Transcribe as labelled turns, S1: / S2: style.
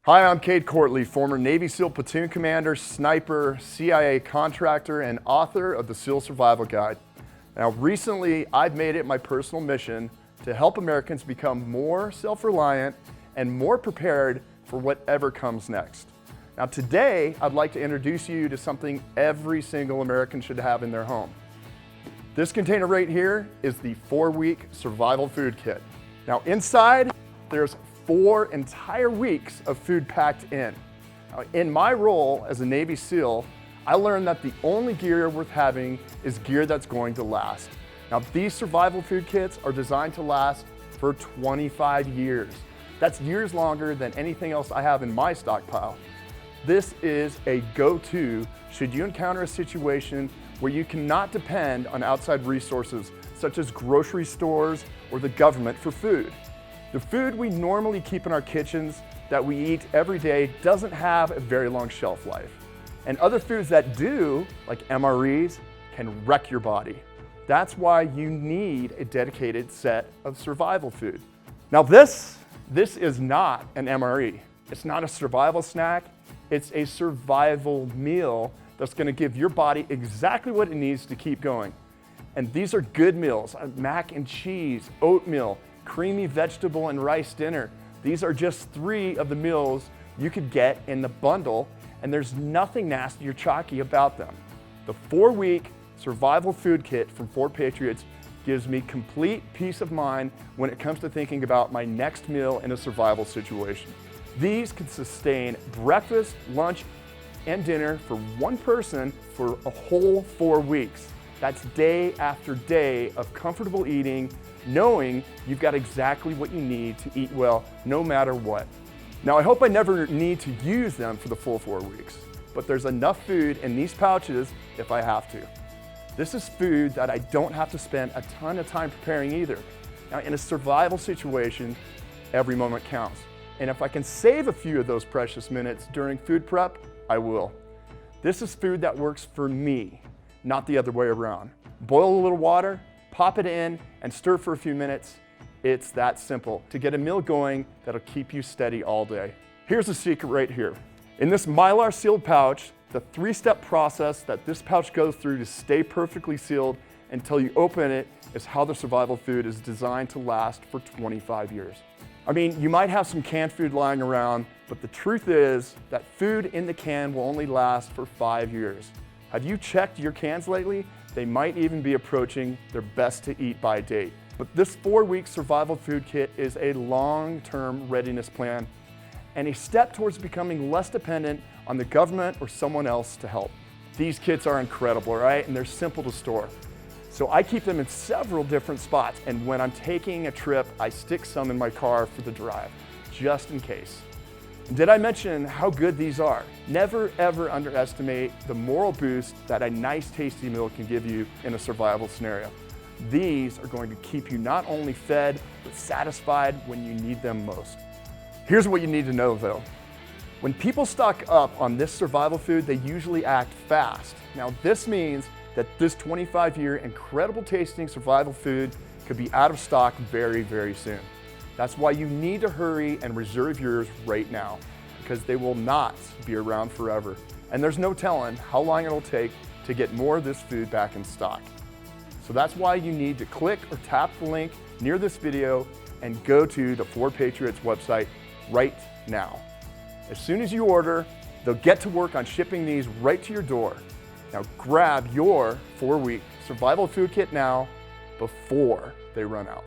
S1: Hi, I'm Cade Courtley, former Navy SEAL platoon commander, sniper, CIA contractor, and author of the SEAL Survival Guide. Now, recently, I've made it my personal mission to help Americans become more self-reliant and more prepared for whatever comes next. Now, today, I'd like to introduce you to something every single American should have in their home. This container right here is the 4-week survival food kit. Now, inside, there's 4 entire weeks of food packed in. Now, in my role as a Navy SEAL, I learned that the only gear worth having is gear that's going to last. Now, these survival food kits are designed to last for 25 years. That's years longer than anything else I have in my stockpile. This is a go-to should you encounter a situation where you cannot depend on outside resources such as grocery stores or the government for food. The food we normally keep in our kitchens that we eat every day doesn't have a very long shelf life. And other foods that do, like MREs, can wreck your body. That's why you need a dedicated set of survival food. Now this is not an MRE. It's not a survival snack. It's a survival meal that's gonna give your body exactly what it needs to keep going. And these are good meals, mac and cheese, oatmeal, creamy vegetable and rice dinner. These are just 3 of the meals you could get in the bundle, and there's nothing nasty or chalky about them. The 4-week survival food kit from 4Patriots gives me complete peace of mind when it comes to thinking about my next meal in a survival situation. These can sustain breakfast, lunch, and dinner for one person for a whole 4 weeks. That's day after day of comfortable eating, knowing you've got exactly what you need to eat well, no matter what. Now, I hope I never need to use them for the full 4 weeks, but there's enough food in these pouches if I have to. This is food that I don't have to spend a ton of time preparing either. Now, in a survival situation, every moment counts. And if I can save a few of those precious minutes during food prep, I will. This is food that works for me, not the other way around. Boil a little water, pop it in, and stir for a few minutes. It's that simple to get a meal going that'll keep you steady all day. Here's the secret right here. In this Mylar sealed pouch, the 3-step process that this pouch goes through to stay perfectly sealed until you open it is how the survival food is designed to last for 25 years. I mean, you might have some canned food lying around, but the truth is that food in the can will only last for 5 years. Have you checked your cans lately? They might even be approaching their best to eat by date. But this 4-week survival food kit is a long-term readiness plan and a step towards becoming less dependent on the government or someone else to help. These kits are incredible, right? And they're simple to store. So I keep them in several different spots, and when I'm taking a trip, I stick some in my car for the drive, just in case. Did I mention how good these are? Never ever underestimate the moral boost that a nice tasty meal can give you in a survival scenario. These are going to keep you not only fed, but satisfied when you need them most. Here's what you need to know though. When people stock up on this survival food, they usually act fast. Now this means that this 25-year incredible tasting survival food could be out of stock very, very soon. That's why you need to hurry and reserve yours right now, because they will not be around forever. And there's no telling how long it'll take to get more of this food back in stock. So that's why you need to click or tap the link near this video and go to the 4Patriots website right now. As soon as you order, they'll get to work on shipping these right to your door. Now grab your 4-week survival food kit now before they run out.